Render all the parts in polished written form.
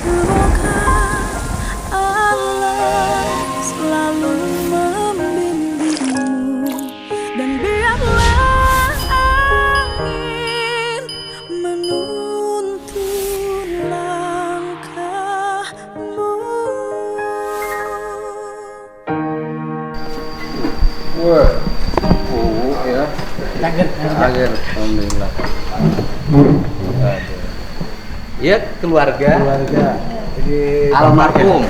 Semoga Allah selalu membimbingmu dan biarlah angin menuntun langkahmu. Wah, ya. Kaget. Alhamdulillah. Ya, keluarga Jadi almarhum.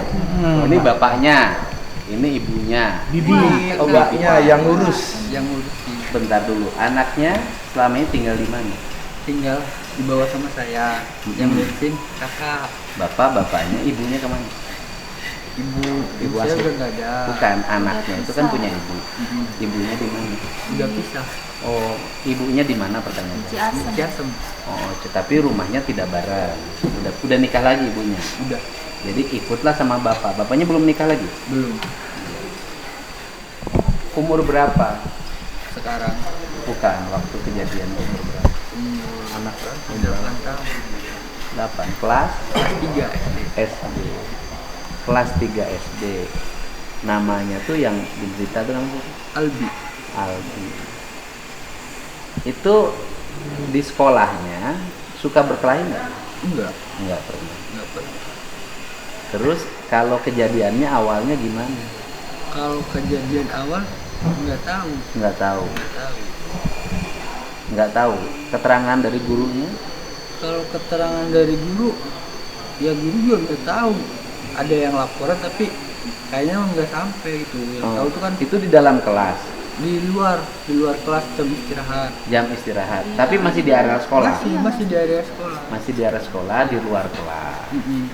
Ini bapaknya, ini ibunya. bibi Oh, mbaknya bibi. yang ngurus. Bentar dulu, anaknya selama ini tinggal di mana? Tinggal di bawah sama saya. Yang ngurusin kakak, Bapaknya, ibunya kemana? ibu saya asli. udah nggak ada. Bukan, anaknya itu kan punya ibu. Ibunya di mana? Udah pisah. Oh, ibunya di mana pertanyaannya? Ciasem. Oh, tapi rumahnya tidak bareng. Udah nikah lagi ibunya. Udah Jadi ikutlah sama bapak. Bapaknya belum nikah lagi. belum. Umur berapa? Sekarang Bukan, waktu kejadian umur berapa? umur anak udah 8 tahun. 8 kelas Kelas 3 SD. SD. Kelas 3 SD. Namanya tuh yang diberita tuh namanya Albi. Aldi. Itu di sekolahnya suka berkelahi nggak? Enggak Pernah. pernah. Terus kalau kejadiannya awalnya gimana? Kalau kejadian awal nggak tahu. Nggak tahu. Keterangan dari gurunya? Kalau keterangan dari guru, ya guru juga nggak tahu. Ada yang laporan tapi kayaknya nggak sampai gitu. Yang tahu tuh kan Itu di dalam kelas, di luar kelas jam istirahat. jam istirahat. Tapi masih di area sekolah. Masih di area sekolah. Masih di area sekolah, di luar kelas. Mm-mm.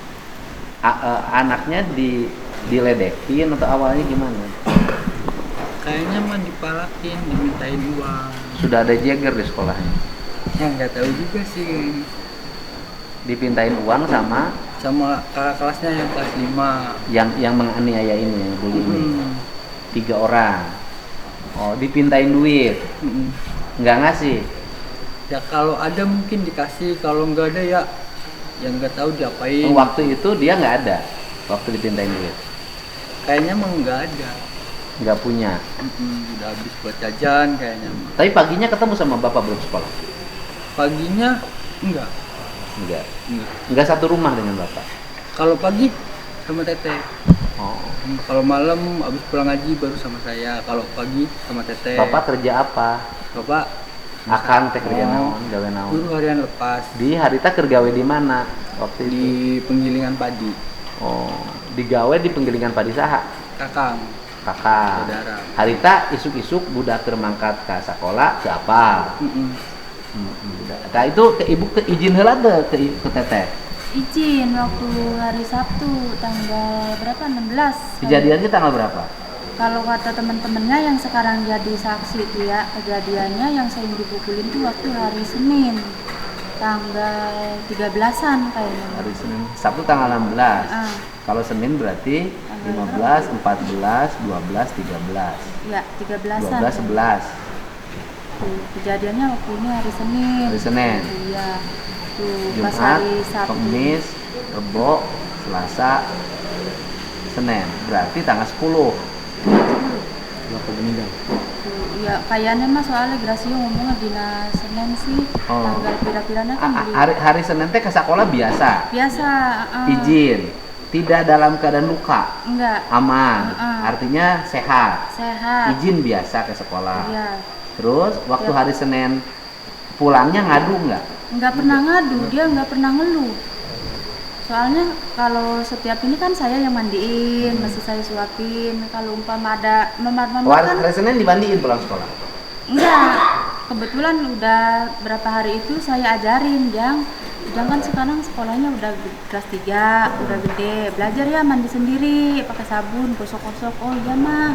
Anaknya diledekin atau awalnya gimana? Kayaknya mah dipalakin, dimintain uang. Sudah ada jeger di sekolahnya. Ya nggak tahu juga sih kayaknya. Dipintain uang sama Sama kakak kelasnya yang kelas 5. yang menganiaya ini, yang bully ini. Mm-mm. 3 orang. Oh, dipintain duit. Mm-mm. Nggak ngasih. Ya kalau ada mungkin dikasih, kalau nggak ada ya yang nggak tahu diapain. Waktu itu dia nggak ada. Waktu dipintain duit. Kayaknya emang nggak ada. Nggak punya. Udah habis buat jajan kayaknya. Tapi paginya ketemu sama bapak belum sekolah? Paginya enggak. Enggak. Enggak satu rumah dengan bapak. Kalau pagi sama teteh. Oh. Kalau malam habis pulang ngaji baru sama saya. Kalau pagi sama teteh. Bapak kerja apa? Bapak Akang teh kerja naon, gawe naon. guru harian lepas Di harita kergawe di mana waktu itu? di penggilingan padi. Oh, digawe di penggilingan padi saha? Kakang, Kakak. saudara. Harita isuk-isuk budak keur mangkat ka sakola teu apal. Nah itu ke ibu ke izin heula teu ke teteh. Izin waktu hari Sabtu tanggal berapa? 16. Kejadiannya tanggal berapa? Kalau kata teman-temannya yang sekarang jadi saksi itu ya, kejadiannya yang sering dipukulin itu waktu hari Senin tanggal 13-an kayaknya. Hari Senin. Sabtu tanggal 16. Ah, Kalau Senin berarti 15, 14, 12, 13. ya 13-an. 12, 11. Tuh, kejadiannya waktu ini hari Senin. Hari Senin. Iya. Tuh pas Jumat, hari Sabtu. Kamis, Rebo, Selasa, Senin. Berarti tanggal 10. Bapak meninggal. Tuh, ya kayaknya mah soalnya Gracio ngomongnya dina Senin sih. Oh. Tanggal pira-piranya kan beli. Hari Senin teh ke sekolah biasa. Biasa. Izin. Tidak dalam keadaan luka. Enggak. Aman. Artinya sehat. Sehat. Izin biasa ke sekolah. Iya. Terus waktu Tiap- hari Senin pulangnya ngadu nggak? Nggak pernah ngadu, dia nggak pernah ngeluh. Soalnya kalau setiap ini kan saya yang mandiin, masih saya suapin. Kalau umpama ada memar-memar kan Hari Senin dibandiin pulang sekolah. enggak. Kebetulan udah berapa hari itu saya ajarin, Jang kan sekarang sekolahnya udah kelas 3, udah gede. Belajar ya mandi sendiri, pakai sabun, gosok-gosok. Oh iya mah.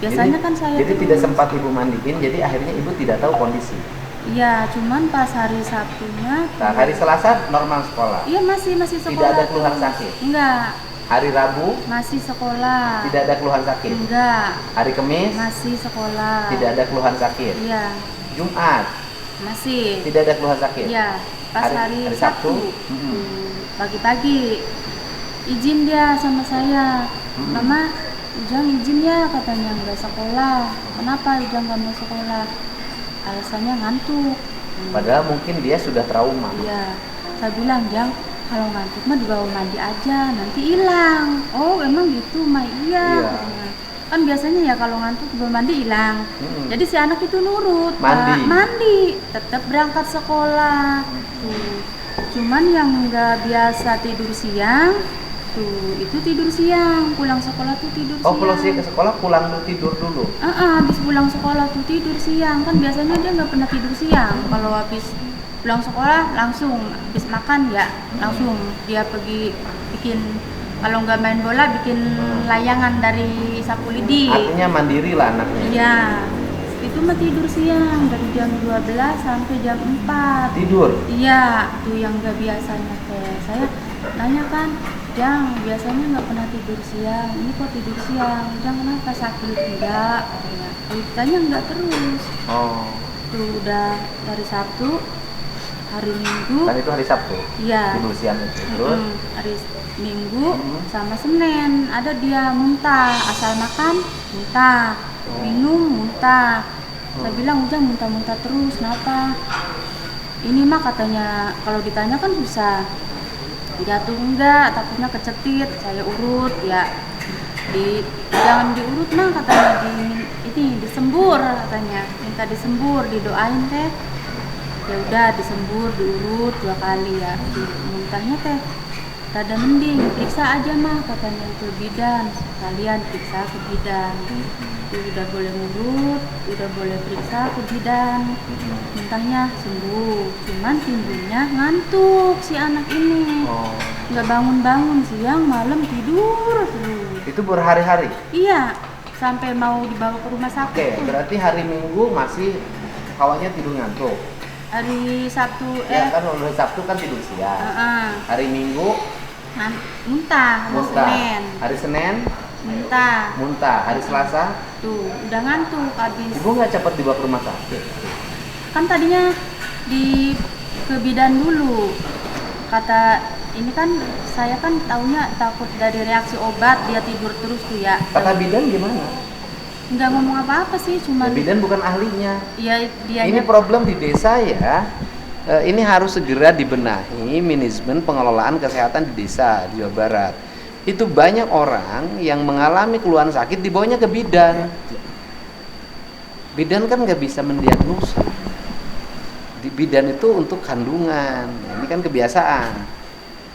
Biasanya kan saya Jadi tuh- tidak sempat ibu mandiin, jadi akhirnya ibu tidak tahu kondisi. Iya, cuman pas hari Sabtunya Nah, hari Selasa normal sekolah. iya masih sekolah. Tidak ada keluhan terus. sakit? Enggak, Hari Rabu masih sekolah. tidak ada keluhan sakit. Enggak, Hari Kamis masih sekolah. tidak ada keluhan sakit. Iya, Jumat masih. tidak ada keluhan sakit. Iya, pas Hari hari Sabtu? Sabtu. pagi-pagi izin dia sama saya, Mama Ujang izin ya, katanya nggak sekolah. Kenapa Ujang nggak mau sekolah? Alasannya ngantuk. Padahal mungkin dia sudah trauma. Iya, saya bilang Jang, kalau ngantuk mah dibawa mandi aja, nanti hilang. Oh emang gitu, mah iya. Iya. Katanya. Kan biasanya ya kalau ngantuk dibawa mandi hilang. Jadi si anak itu nurut, Mandi. Pak. Mandi, tetap berangkat sekolah. Tuh. Cuman yang nggak biasa tidur siang, tuh itu tidur siang, pulang sekolah tuh tidur Oh, siang. pulang sih ke sekolah pulang dulu tidur dulu. Habis pulang sekolah tuh tidur siang, kan biasanya dia nggak pernah tidur siang. Kalau habis pulang sekolah langsung habis makan ya langsung dia pergi bikin, kalau nggak main bola bikin layangan dari sapu lidi. Artinya mandiri lah anaknya. Iya, itu mah tidur siang dari jam 12 sampai jam 4. Tidur. Iya, tuh yang nggak biasanya teh. Saya nanya kan, Jang, biasanya nggak pernah tidur siang, ini kok tidur siang? Jang, kenapa, sakit? Enggak, katanya. Kalau ditanya enggak terus. Oh. Tuh udah dari Sabtu, hari Minggu, Kan itu hari Sabtu. iya. Tidur siang itu. Terus Hari Minggu sama Senin ada dia muntah, asal makan muntah, minum muntah. Saya bilang Ujang muntah-muntah terus, kenapa? Ini mah katanya kalau ditanya kan susah. Jatuh enggak, takutnya kecetit, saya urut ya. Jangan diurut nah katanya, ini disembur katanya, minta disembur, didoain teh. Ya udah disembur, diurut 2 kali ya. Muntahnya teh rada mending, periksa aja mah katanya ke bidan, sekalian periksa ke bidan. Udah boleh ngurut, udah boleh periksa ke bidan, muntahnya sembuh, cuman timbulnya ngantuk si anak ini. oh. Nggak bangun-bangun, siang malam tidur terus. Itu berhari-hari. Iya, sampai mau dibawa ke rumah Oke, sakit tuh. berarti hari Minggu masih kawannya tidur ngantuk. Hari Sabtu Ya kan hari Sabtu kan tidur siang. Hari Minggu muntah, sama muntah. Senin Hari Senin muntah, muntah. Hari Selasa tuh udah ngantuk habis. ibu nggak cepat dibawa ke rumah sakit. Kan tadinya di ke bidan dulu, kata ini kan saya kan taunya takut dari reaksi obat dia tidur terus tuh ya. Kata bidan gimana? Nggak ngomong apa-apa sih, Ya, cuman bidan bukan ahlinya. ya dia Ini problem di desa ya. Ini harus segera dibenahi manajemen pengelolaan kesehatan di desa di Jawa Barat. Itu banyak orang yang mengalami keluhan sakit dibawanya ke bidan. Bidan kan nggak bisa mendiagnosa. Di bidan itu untuk kandungan. Ini kan kebiasaan.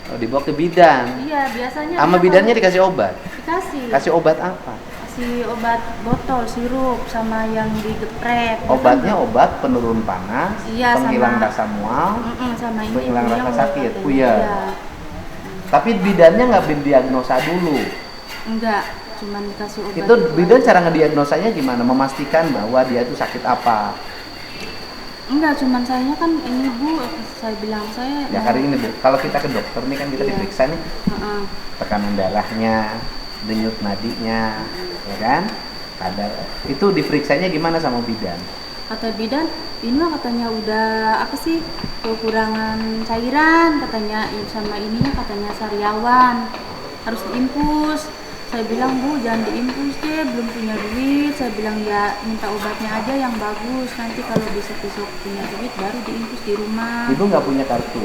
Kalau dibawa ke bidan, iya biasanya sama dia bidannya kalau dikasih obat. dikasih Kasih obat apa? kasih obat botol sirup sama yang digeprek. Obatnya obat penurun panas, Iya, penghilang sama- rasa mual, Sama ini penghilang puyeng rasa sakit, katanya. puyeng. Iya. Tapi bidannya nggak mendiagnosa dulu. Enggak, cuman dikasih obat Itu bidan cara ngediagnosanya gimana? Memastikan bahwa dia itu sakit apa? Enggak, cuman sayanya kan ini Bu, saya bilang saya Ya hari ini Bu, kalau kita ke dokter nih kan kita Iya. diperiksa nih Heeh. tekanan darahnya, denyut nadinya, ya kan? Itu diperiksanya gimana sama bidan? Kata bidan, ini mah katanya udah apa sih, kekurangan cairan katanya, sama ininya katanya sariawan, harus diinfus. Saya bilang Bu jangan diinfus deh, belum punya duit. Saya bilang ya minta obatnya aja yang bagus, nanti kalau besok-besok punya duit baru diinfus di rumah. Ibu nggak punya kartu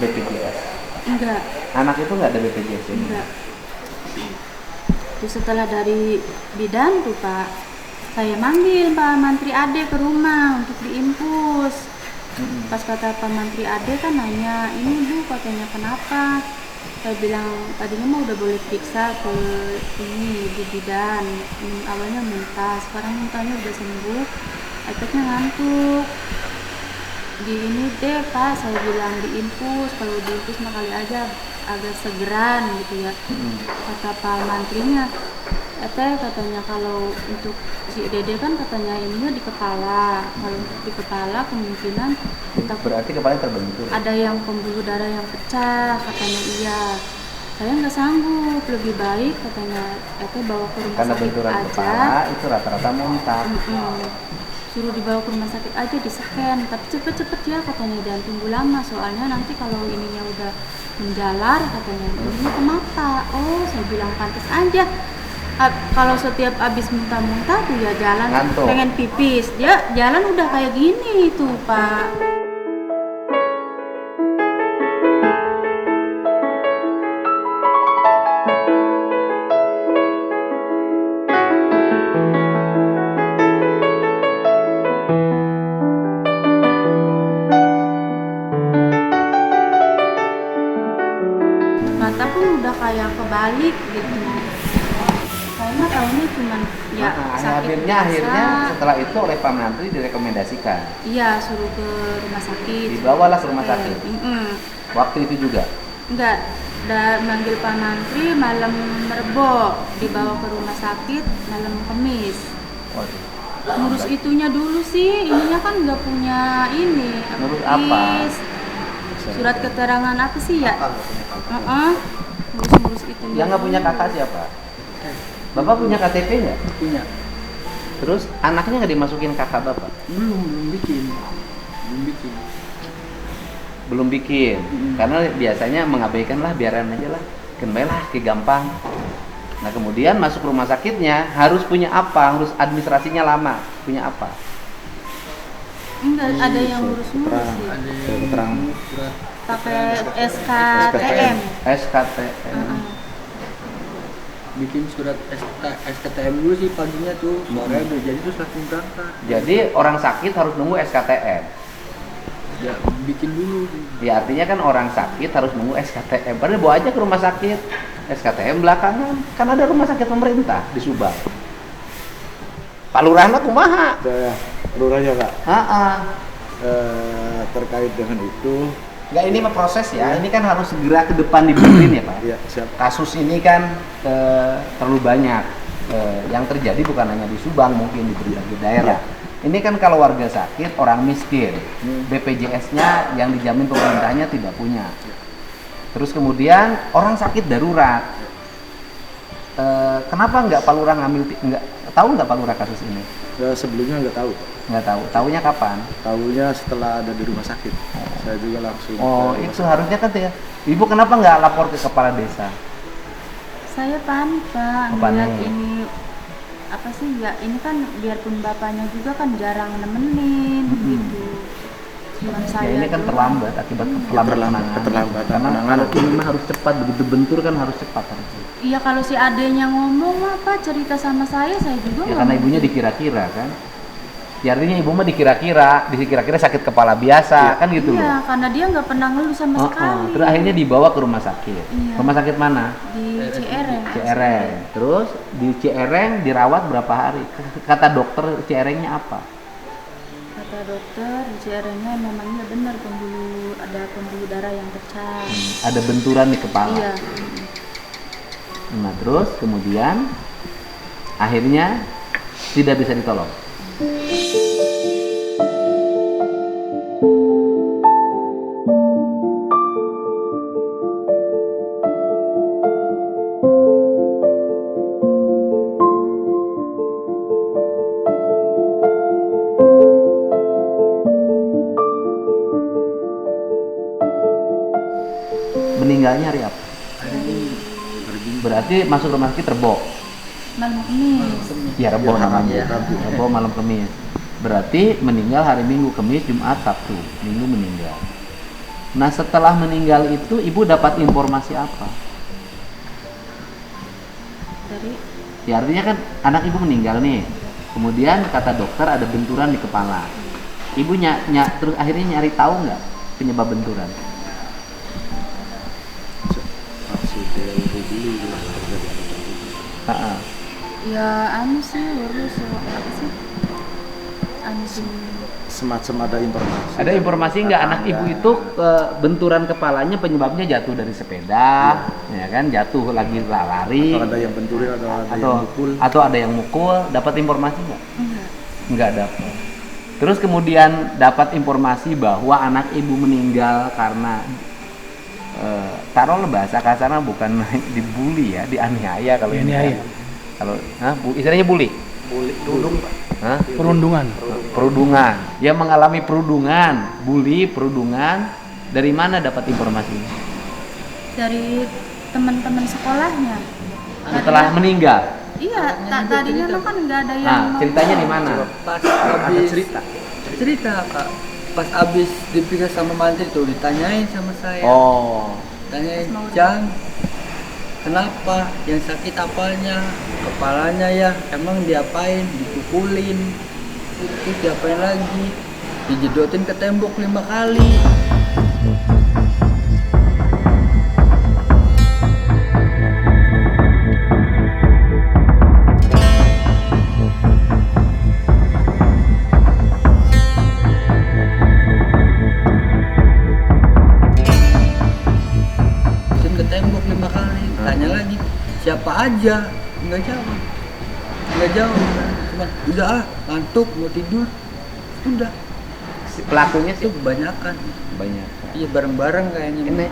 BPJS? Enggak, Anak itu nggak ada BPJS ini? enggak. Terus setelah dari bidan tuh Pak, saya manggil Pak Mantri Ade ke rumah untuk diinfus. Pas kata Pak Mantri Ade kan nanya, ini Bu katanya kenapa? Saya bilang tadinya mah udah boleh periksa ke ini di bidan. Awalnya muntah, sekarang muntahnya udah sembuh, efeknya ngantuk. Di ini deh Pak, saya bilang diinfus, kalau diinfus mah kali aja agak segeran gitu ya. Kata Pak Mantrinya, katanya kalau untuk si Dede kan katanya ininya di kepala, kalau untuk di kepala kemungkinan Berarti kepalanya terbentur. ada yang pembuluh darah yang pecah, katanya iya. Saya nggak sanggup, lebih baik katanya bawa ke rumah Karena sakit benturan aja. kepala itu rata-rata muntah. Suruh dibawa ke rumah sakit aja di scan, tapi cepet-cepet ya katanya, jangan tunggu lama soalnya nanti kalau ininya udah menjalar katanya, ini ke mata. Oh, saya bilang pantas aja. Kalau setiap abis muntah-muntah tuh ya jalan Ngantuk. pengen pipis, dia jalan udah kayak gini tuh Pak. Mata pun udah kayak kebalik gitu. Kayaknya tahunya cuman ya Nah, sakit akhirnya biasa. setelah itu oleh Pak Menteri direkomendasikan, Iya, suruh ke rumah sakit. dibawalah ke rumah sakit. Mm-mm. Waktu itu juga. Enggak, udah manggil Pak Mantri malam Rebo, dibawa ke rumah sakit malam Kamis. Waduh. Ngurus itunya dulu sih, ininya kan nggak punya ini. Ngurus apa? Surat keterangan apa sih ya? Ngurus itunya. Yang nggak punya kakak siapa? Bapak punya KTP nggak? Punya. Terus anaknya nggak dimasukin kakak bapak? Belum bikin. Belum bikin. Karena biasanya mengabaikan lah, biaran aja lah. Kembalilah ke gampang. Nah kemudian masuk rumah sakitnya harus punya apa? Harus administrasinya lama. Punya apa? Enggak, ada yang ngurus-ngurus sih. Ada Keterangan. surat Pakai SKTM. SKTM. bikin surat SKTM dulu sih paginya tuh, sore udah jadi terus langsung berangkat. Jadi orang sakit harus nunggu SKTM. Ya bikin dulu. Ya artinya kan orang sakit harus nunggu SKTM. Padahal bawa aja ke rumah sakit. SKTM belakangan. Kan ada rumah sakit pemerintah di Subang. Pak Lurahna kumaha? Saya lurahnya Kak, Heeh. terkait dengan itu, Enggak, ini mah proses ya. Ini kan harus segera ke depan dibenerin ya Pak. ya siap. Kasus ini kan terlalu banyak. Yang terjadi bukan hanya di Subang, mungkin di berbagai daerah. Ini kan kalau warga sakit, orang miskin, BPJS-nya yang dijamin pemerintahnya tidak punya. Terus kemudian orang sakit darurat. Kenapa nggak Pak Lurah tahu nggak Pak Lurah kasus ini? Sebelumnya nggak tahu, Pak. Nggak tahu. Tahunya kapan? Tahunya setelah ada di rumah sakit. Saya juga langsung. Oh, ke rumah itu harusnya kan ya. Ibu kenapa nggak lapor ke kepala desa? Saya panik Pak, Oh, ngeliat panik. ini apa sih ya, ini kan biarpun bapaknya juga kan jarang nemenin gitu. Cuman Ya saya ini kan doang. terlambat akibat keterlambatan. keterlambatan Karena penanganan. ini mah harus cepat, begitu bentur kan harus cepat harusnya. Iya, kalau si adenya ngomong apa cerita sama saya juga Ya nggak karena ibunya mungkin. dikira-kira kan. Ya artinya ibu mah dikira-kira sakit kepala biasa kan gitu Iya, loh. karena dia nggak pernah ngeluh sama sekali. Terus akhirnya dibawa ke rumah sakit. Iya. Rumah sakit mana? Di CRM. CRM. Terus di CRM dirawat berapa hari? Kata dokter CRM-nya apa? Kata dokter di CRM-nya memangnya benar ada pembuluh darah yang pecah. Ada benturan di kepala. Iya. Nah terus kemudian akhirnya tidak bisa ditolong. Meninggalnya hari apa? Berarti masuk rumah sakit Rebo. Malam Kamis. Ya Rebo namanya. Rebo malam Kamis. Berarti meninggal hari Minggu, Kamis, Jumat, Sabtu. Minggu meninggal. Nah setelah meninggal itu ibu dapat informasi apa? Dari Ya artinya kan anak ibu meninggal nih. Kemudian kata dokter ada benturan di kepala. Ibu terus akhirnya nyari tahu nggak penyebab benturan? Masih teori dulu juga terjadi Ha-ha. ya anu sih urus apa sih? Anu sih. semacam ada informasi. Ada informasi nggak anak ibu itu benturan kepalanya penyebabnya jatuh dari sepeda, ya kan? Jatuh lagi lari, Atau ada yang benturin atau ada yang mukul. atau ada yang mukul. Dapat informasi nggak? Enggak. Nggak dapat. Terus kemudian dapat informasi bahwa anak ibu meninggal karena taruhlah bahasa kasarnya bukan dibully ya, dianiaya kalau ini. Dianiaya. Kan. Kalau istilahnya bully. Hah? Perundungan. Perundungan. Dia mengalami perundungan, bully, perundungan. Dari mana dapat informasinya? dari teman-teman sekolahnya. Setelah meninggal. Iya, tadinya mah kan nggak ada yang Nah, mau. ceritanya di mana? Pas Ada habis cerita. Kak. Pas abis diperiksa sama mantri tuh ditanyain sama saya. Oh, Tanyain, Jang, kenapa? Yang sakit apanya? Kepalanya ya. Emang diapain? Dipukulin. Terus diapain lagi? Dijedotin ke tembok 5 kali. Jedotin ke tembok 5 kali. Tanya lagi, siapa aja? Nggak jawab. Cuma udah ngantuk mau tidur. Udah. si pelakunya Itu sih kebanyakan. banyak. Iya bareng-bareng kayaknya. Ini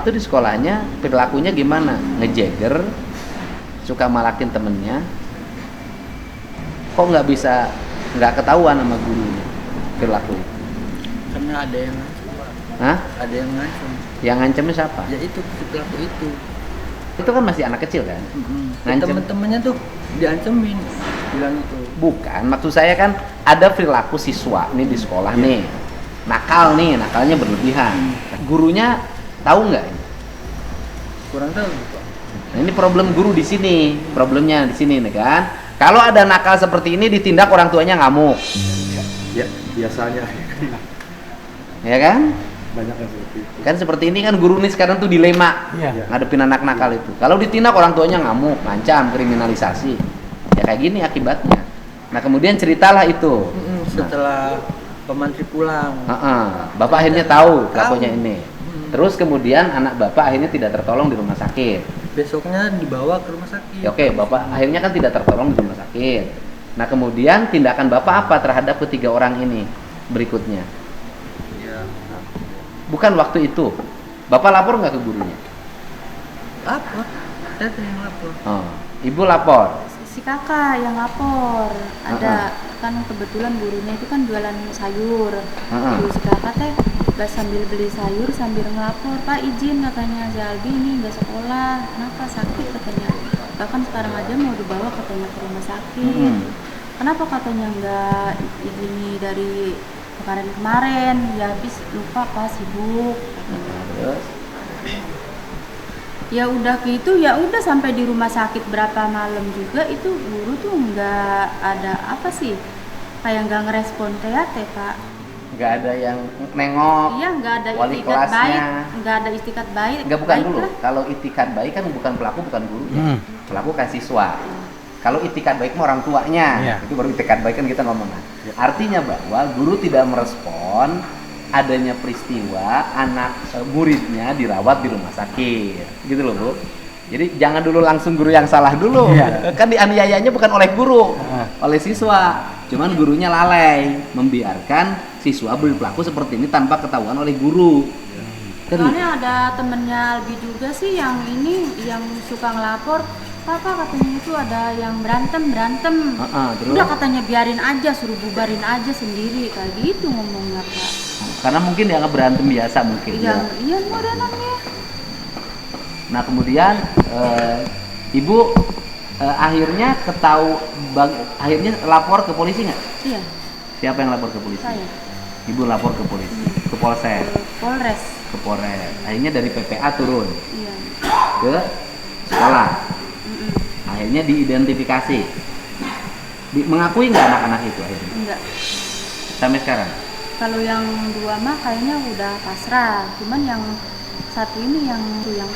itu di sekolahnya perilakunya gimana? Ngejeger, suka malakin temennya. Kok nggak ketahuan sama gurunya perilaku itu? Karena ada yang ngancem, Pak. Hah? Ada yang ngancem. Yang ngancemnya siapa? Ya itu si pelaku itu. Itu kan masih anak kecil kan? Ngancem. Temen-temennya tuh diancemin, bilang itu. Bukan, maksud saya kan ada perilaku siswa nih di sekolah nih. Nakal nih, nakalnya berlebihan. Gurunya tahu nggak ini? Kurang tahu, Pak. Nah, ini problem guru di sini, problemnya di sini nih kan. Kalau ada nakal seperti ini ditindak orang tuanya ngamuk, Ya, biasanya ya kan? banyak yang seperti itu. Kan seperti ini kan guru nih sekarang tuh dilema Iya. ngadepin anak nakal itu. Kalau ditindak orang tuanya ngamuk, ngancam, kriminalisasi, ya kayak gini akibatnya. Nah kemudian ceritalah itu. Setelah pemantri pulang. Bapak akhirnya tahu pelakunya ini. Terus kemudian anak bapak akhirnya tidak tertolong di rumah sakit. Besoknya dibawa ke rumah sakit. Ya, oke, bapak akhirnya kan tidak tertolong di rumah sakit. Nah kemudian tindakan bapak apa terhadap ketiga orang ini berikutnya? Ya. Bukan waktu itu, bapak lapor nggak ke gurunya? Lapor. Saya tuh yang lapor. Oh, ibu lapor. Si kakak yang lapor ada kan kebetulan gurunya itu kan jualan sayur. Terus si kakak teh gak sambil beli sayur sambil ngelapor, Pak izin katanya si Albi ini nggak sekolah, kenapa sakit katanya. Bahkan sekarang aja mau dibawa katanya ke rumah sakit. Kenapa katanya nggak ini dari kemarin? Ya habis lupa Pak, sibuk. Terus? Ya udah gitu, ya udah sampai di rumah sakit berapa malam juga itu guru tuh nggak ada apa sih, kayak nggak ngerespon teh Pak. Nggak ada yang nengok. Iya, nggak ada wali itikat kelasnya. baik, nggak ada istikat baik. Nggak, bukan baik dulu. lah. Kalau itikat baik kan bukan pelaku, bukan gurunya. Pelaku kan siswa. Kalau itikat baik mah orang tuanya. Iya. Itu baru itikat baik kan kita ngomong. Artinya bahwa guru tidak merespon adanya peristiwa anak muridnya dirawat di rumah sakit. Gitu loh, Bu. Jadi jangan dulu langsung guru yang salah dulu. Kan dianiayanya bukan oleh guru, oleh siswa. Cuman gurunya lalai membiarkan siswa berperilaku seperti ini tanpa ketahuan oleh guru. Soalnya ada temennya Albi juga sih yang ini yang suka ngelapor, Papa katanya itu ada yang berantem. Terus? Udah katanya biarin aja, suruh bubarin aja sendiri kayak gitu ngomongnya Pak. Karena mungkin dianggap berantem biasa mungkin. Iya modelannya. Nah kemudian ibu akhirnya akhirnya lapor ke polisi nggak? Iya. Siapa yang lapor ke polisi? Saya. Ibu lapor ke polisi, ke Polsek, Polres. ke Polres. Akhirnya dari PPA turun Iya. ke sekolah. Akhirnya diidentifikasi. Mengakui nggak anak-anak itu akhirnya? Enggak. Sampai sekarang? Kalau yang dua mah kayaknya udah pasrah. Cuman yang satu ini yang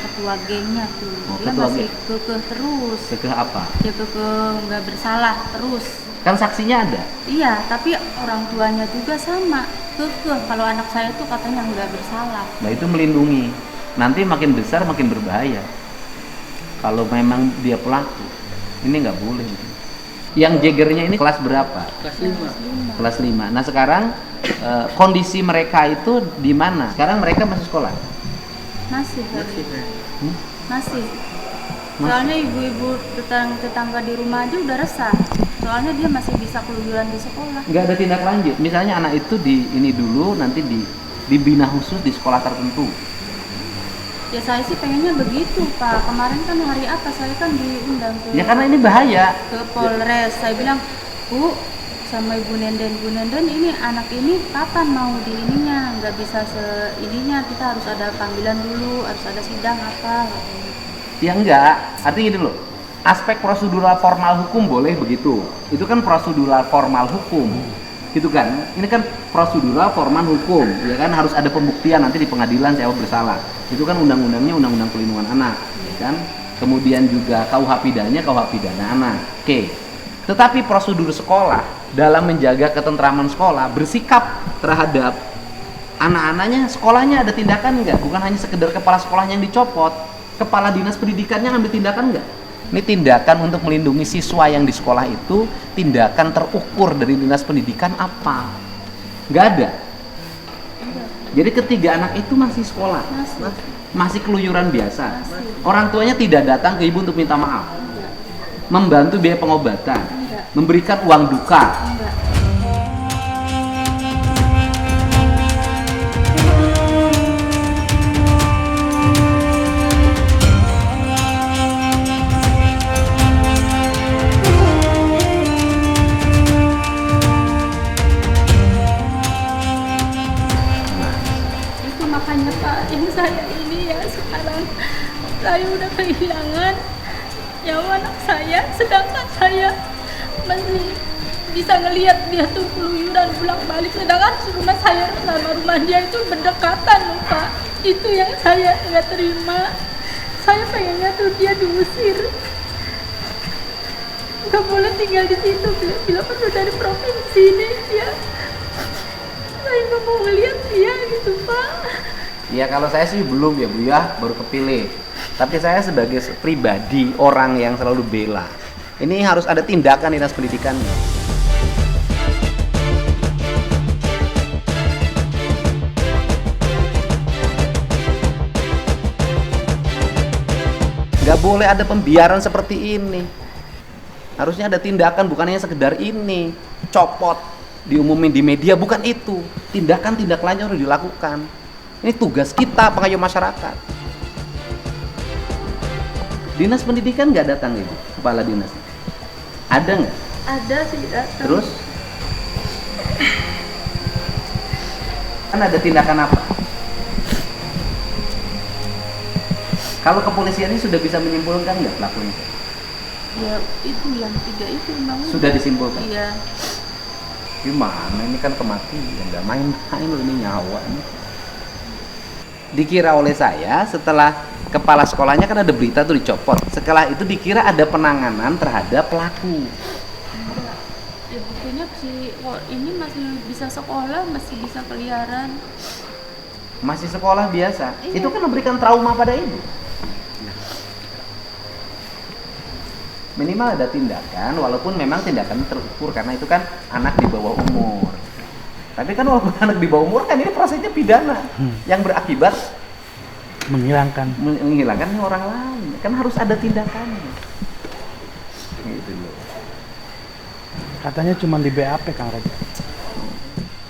ketua gengnya tuh, dia ketua masih geng. kekeh terus. Kekeh apa? Dia kekeh nggak bersalah terus. Kan saksinya ada. Iya, tapi orang tuanya juga sama kekeh. Kalau anak saya tuh katanya nggak bersalah. Nah itu melindungi. Nanti makin besar makin berbahaya. Kalau memang dia pelaku, ini nggak boleh. Yang jegernya ini kelas berapa? Kelas 5. Kelas 5. Nah sekarang kondisi mereka itu di mana? Sekarang mereka masih sekolah? Masih. Masih. Soalnya ibu-ibu tetangga di rumah aja udah resah. Soalnya dia masih bisa keluyuran di sekolah. Nggak ada tindak lanjut. Misalnya anak itu ini dulu nanti dibina khusus di sekolah tertentu. Ya saya sih pengennya begitu Pak. Kemarin kan hari apa saya kan diundang ke Ya karena ini bahaya. ke Polres. Saya bilang, Bu, sama Ibu Nenden, Bu Nenden ini anak ini kapan mau di ininya? Nggak bisa ininya, kita harus ada panggilan dulu, harus ada sidang apa. Ya enggak, artinya gini loh. Aspek prosedural formal hukum boleh begitu. Itu kan prosedural formal hukum. Gitu kan? Ini kan prosedural formal hukum, ya kan harus ada pembuktian nanti di pengadilan saya bersalah. Itu kan undang-undangnya undang-undang pelindungan anak, ya kan? Kemudian juga KUH pidana anak. Oke. Tetapi prosedur sekolah dalam menjaga ketentraman sekolah bersikap terhadap anak-anaknya, sekolahnya ada tindakan enggak? Bukan hanya sekedar kepala sekolahnya yang dicopot, kepala dinas pendidikannya ngambil tindakan enggak? Ini tindakan untuk melindungi siswa yang di sekolah itu, tindakan terukur dari dinas pendidikan apa? Nggak ada. Jadi ketiga anak itu masih sekolah, masih keluyuran biasa. Orang tuanya tidak datang ke ibu untuk minta maaf, membantu biaya pengobatan, memberikan uang duka. Itu makanya Pak, yang saya ini ya sekarang saya udah kehilangan nyawa anak saya, sedangkan saya masih bisa ngelihat dia tuh keluyuran pulang balik, sedangkan rumah saya sama rumah dia itu berdekatan loh Pak. Itu yang saya nggak terima. Saya pengennya tuh dia diusir, nggak boleh tinggal di situ. Bila kan udah dari provinsi nih dia, saya nggak mau ngeliat dia gitu Pak. Ya kalau saya sih belum ya Bu ya, baru kepilih. Tapi saya sebagai pribadi orang yang selalu bela, ini harus ada tindakan dinas pendidikannya. Gak boleh ada pembiaran seperti ini. Harusnya ada tindakan, bukan hanya sekedar ini copot, diumumin di media, bukan itu. Tindakan tindak lanjut harus dilakukan. Ini tugas kita pengayuh masyarakat. Dinas pendidikan nggak datang ibu, kepala dinas? Ada nggak? Ada sih datang. Terus? Kan ada tindakan apa? Kalau kepolisian ini sudah bisa menyimpulkan nggak pelakunya? Ya itu yang 3 itu memang Sudah disimpulkan? Iya. Gimana ini kan kematian, nggak main-main loh ini nyawa ini. Dikira oleh saya setelah kepala sekolahnya kan ada berita tuh dicopot. Setelah itu dikira ada penanganan terhadap pelaku. Ya buktinya si ini masih bisa sekolah, masih bisa keliaran. Masih sekolah biasa. Iya. Itu kan memberikan trauma pada ibu. Minimal ada tindakan, walaupun memang tindakan terukur karena itu kan anak di bawah umur. Tapi kan walaupun anak di bawah umur kan ini prosesnya pidana yang berakibat menghilangkan orang lain. Kan harus ada tindakannya. Gitu loh. Katanya cuma di BAP Kang Raja.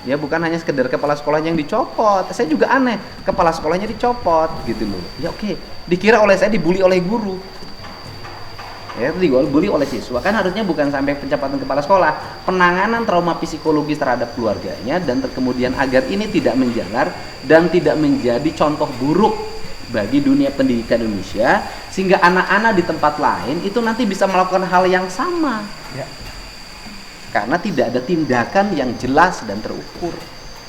Ya bukan hanya sekedar kepala sekolahnya yang dicopot. Saya juga aneh, kepala sekolahnya dicopot gitu loh. Ya oke, dikira oleh saya dibully oleh guru. Ya, itu dibully oleh siswa. Kan harusnya bukan sampai pencapaian kepala sekolah, penanganan trauma psikologis terhadap keluarganya dan kemudian agar ini tidak menjalar dan tidak menjadi contoh buruk bagi dunia pendidikan Indonesia, sehingga anak-anak di tempat lain itu nanti bisa melakukan hal yang sama. Ya. Karena tidak ada tindakan yang jelas dan terukur.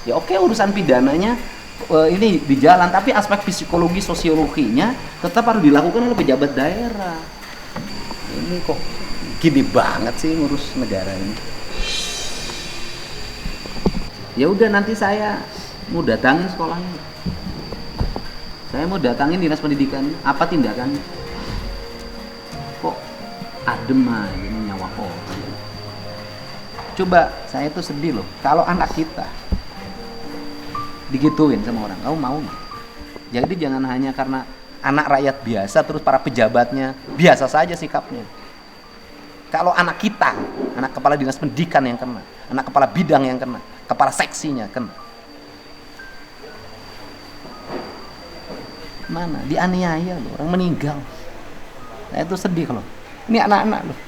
Ya oke, urusan pidananya ini di jalan, tapi aspek psikologi sosiologinya tetap harus dilakukan oleh pejabat daerah. Ini kok gini banget sih ngurus negara ini. Ya udah, nanti saya mau datangin sekolahnya. Saya mau datangin dinas pendidikan. Apa tindakannya? Kok adem aja ini nyawa orang. Coba, saya tuh sedih loh kalau anak kita digituin sama orang. Kamu mau nggak? Jadi jangan hanya karena anak rakyat biasa terus para pejabatnya biasa saja sikapnya. Kalau anak kita, anak kepala dinas pendidikan yang kena, anak kepala bidang yang kena, kepala seksinya kena, Mana? Dianiaya loh, orang meninggal. Nah itu sedih loh. Ini anak-anak loh.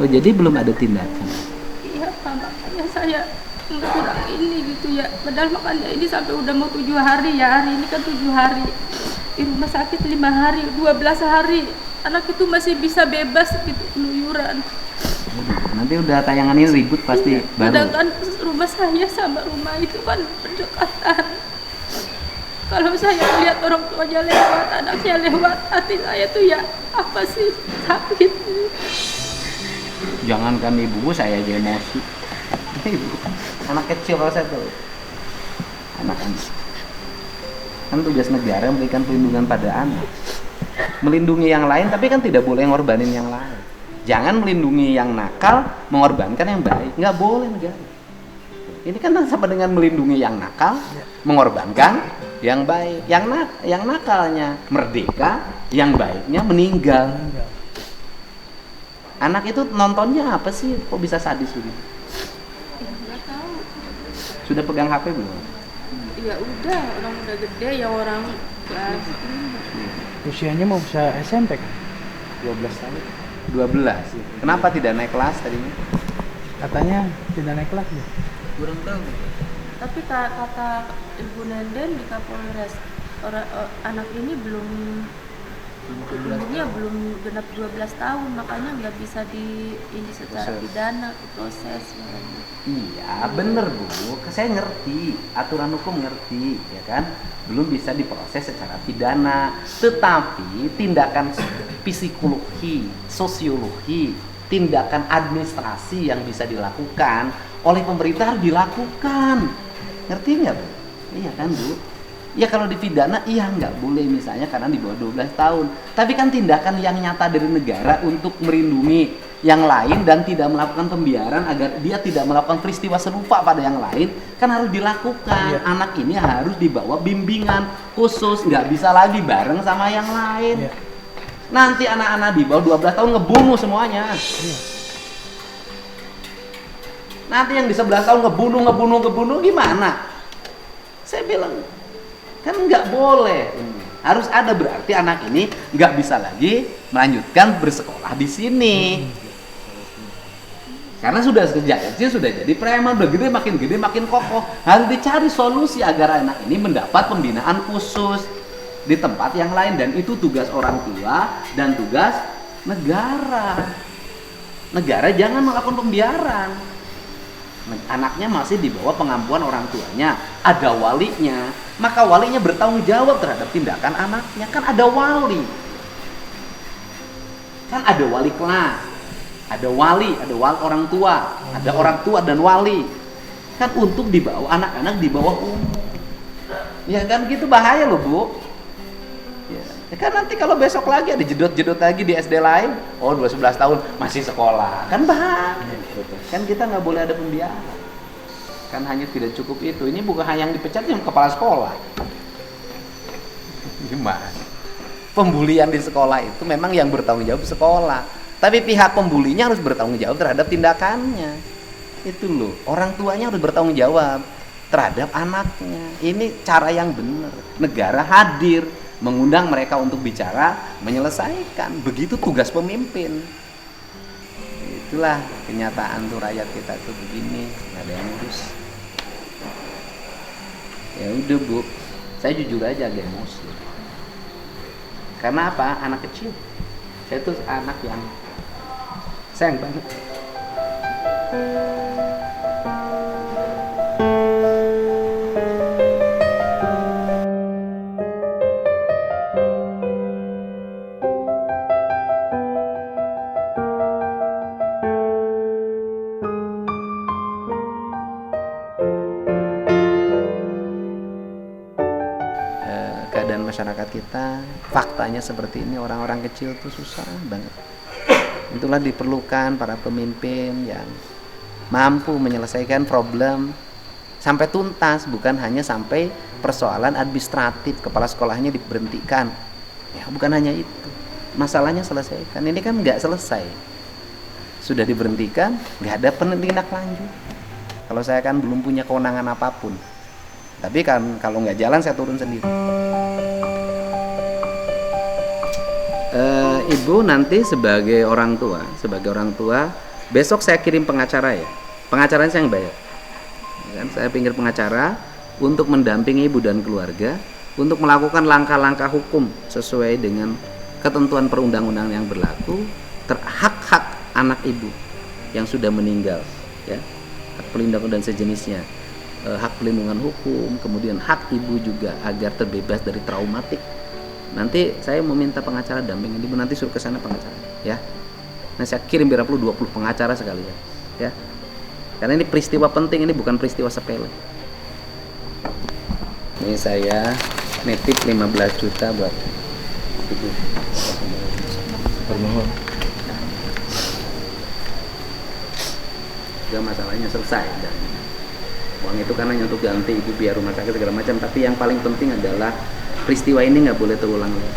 Oh jadi belum ada tindakan? Iya Pak, makanya saya kurang ini gitu ya. Padahal makanya ini sampai udah mau 7 hari ya. Hari ini kan 7 hari. Di rumah sakit 5 hari, 12 hari. Anak itu masih bisa bebas gitu, keluyuran. Nanti udah tayangan ini ribut pasti baru. Sedangkan rumah saya sama rumah itu kan berdekatan. Kalau saya lihat orang tuanya lewat, anaknya lewat, hati saya tuh ya apa sih, sakit. Jangankan ibu, saya aja emosi. Ibu, anak kecil kalau saya tuh. Anak-anak. Kan tugas negara memberikan perlindungan pada anak. Melindungi yang lain, tapi kan tidak boleh ngorbanin yang lain. Jangan melindungi yang nakal, mengorbankan yang baik. Nggak boleh negara. Ini kan sama dengan melindungi yang nakal, mengorbankan yang baik. Yang nakalnya merdeka, yang baiknya meninggal. Anak itu nontonnya apa sih? Kok bisa sadis begitu? Ya nggak tahu. Sudah pegang HP belum? Ya udah, orang udah gede ya orang kelas. Usianya mau bisa SMP kan? 12 tahun. 12. Kenapa tidak naik kelas tadinya? Katanya tidak naik kelas ya? Kurang tahu. Tapi kata Ibu Nenden di Kapolres, anak ini belum umurnya belum genap 12 tahun, makanya nggak bisa ini secara pidana diproses. Iya bener Bu, saya ngerti, aturan hukum ngerti ya kan, belum bisa diproses secara pidana, tetapi tindakan psikologi, sosiologi, tindakan administrasi yang bisa dilakukan oleh pemerintah harus dilakukan, ngerti nggak Bu? Iya kan Bu? Ya kalau dipidana iya nggak boleh misalnya karena di bawah 12 tahun. Tapi kan tindakan yang nyata dari negara untuk melindungi yang lain dan tidak melakukan pembiaran agar dia tidak melakukan peristiwa serupa pada yang lain kan harus dilakukan. Iya. Anak ini harus dibawa bimbingan khusus, nggak bisa lagi bareng sama yang lain. Iya. Nanti anak-anak di bawah 12 tahun ngebunuh semuanya. Iya. Nanti yang di 11 tahun ngebunuh gimana? Saya bilang kan nggak boleh, harus ada, berarti anak ini nggak bisa lagi melanjutkan bersekolah di sini karena sudah sejak kecil sudah jadi preman, udah gede makin kokoh. Harus dicari solusi agar anak ini mendapat pembinaan khusus di tempat yang lain, dan itu tugas orang tua dan tugas negara. Negara jangan melakukan pembiaran. Anaknya masih di bawah pengampuan orang tuanya, ada walinya, maka walinya bertanggung jawab terhadap tindakan anaknya. Kan ada wali, kelas, ada wali orang tua, ada orang tua dan wali, kan untuk dibawa anak-anak di bawah umur. Ya kan gitu, bahaya loh Bu. Ya kan nanti kalau besok lagi ada jedot lagi di SD lain, oh 11 tahun masih sekolah, kan bahaya. Kan kita nggak boleh ada pembiaran. Kan hanya tidak cukup itu. Ini bukan hanya yang dipecat, yang kepala sekolah. Gimana? Pembulian di sekolah itu memang yang bertanggung jawab sekolah. Tapi pihak pembulinya harus bertanggung jawab terhadap tindakannya. Itu loh, orang tuanya harus bertanggung jawab terhadap anaknya. Ini cara yang benar. Negara hadir, mengundang mereka untuk bicara, menyelesaikan. Begitu tugas pemimpin. Itulah kenyataan tuh, rakyat kita tuh begini, nggak ada yang ngurus. Ya udah Bu, saya jujur aja agak emosi. Karena apa? Anak kecil. Saya tuh anak yang sayang banget. Masyarakat kita faktanya seperti ini, orang-orang kecil tuh susah banget. Itulah diperlukan para pemimpin yang mampu menyelesaikan problem sampai tuntas, bukan hanya sampai persoalan administratif kepala sekolahnya diberhentikan. Ya, bukan hanya itu. Masalahnya selesaikan. Ini kan nggak selesai. Sudah diberhentikan, nggak ada tindak lanjut. Kalau saya kan belum punya kewenangan apapun. Tapi kan kalau nggak jalan saya turun sendiri. Ibu nanti sebagai orang tua, besok saya kirim pengacara ya. Pengacaranya saya yang bayar. Ya kan, saya pinggir pengacara untuk mendampingi ibu dan keluarga untuk melakukan langkah-langkah hukum sesuai dengan ketentuan perundang-undangan yang berlaku hak-hak anak ibu yang sudah meninggal, ya, hak pelindungan dan sejenisnya, hak pelindungan hukum, kemudian hak ibu juga agar terbebas dari traumatik. Nanti saya meminta pengacara dampingan ibu, nanti suruh ke sana pengacara, ya. Nah, saya kirim biar perlu 20 pengacara sekalian, ya. Karena ini peristiwa penting, ini bukan peristiwa sepele. Ini saya nitip 15 juta buat ibu. Permohon. Juga masalahnya selesai dan uang itu kan hanya untuk ganti ibu biaya rumah sakit segala macam, tapi yang paling penting adalah peristiwa ini nggak boleh terulang lagi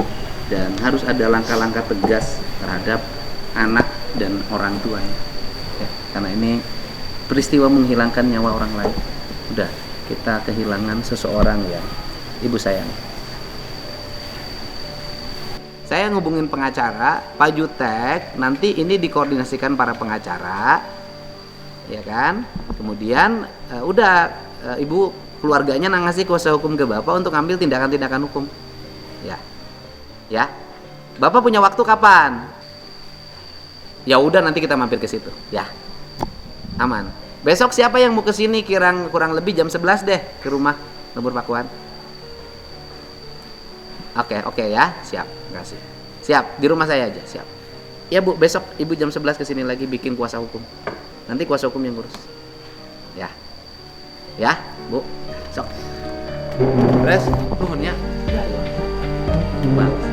dan harus ada langkah-langkah tegas terhadap anak dan orang tuanya, ya, karena ini peristiwa menghilangkan nyawa orang lain. Udah, kita kehilangan seseorang yang ibu sayang. Saya ngubungin pengacara, Pak Jutek, nanti ini dikoordinasikan para pengacara, ya kan? Kemudian ibu keluarganya ngasih kuasa hukum ke Bapak untuk ambil tindakan-tindakan hukum. Ya. Ya. Bapak punya waktu kapan? Ya udah, nanti kita mampir ke situ, ya. Aman. Besok siapa yang mau ke sini kurang lebih jam 11 deh ke rumah Lembur Pakuan. Oke ya, siap. Makasih. Siap, di rumah saya aja, siap. Ya Bu, besok Ibu jam 11 ke sini lagi bikin kuasa hukum. Nanti kuasa hukum yang ngurus. Ya. Ya, Bu. Sok. Beres, tuhunnya. Bagus.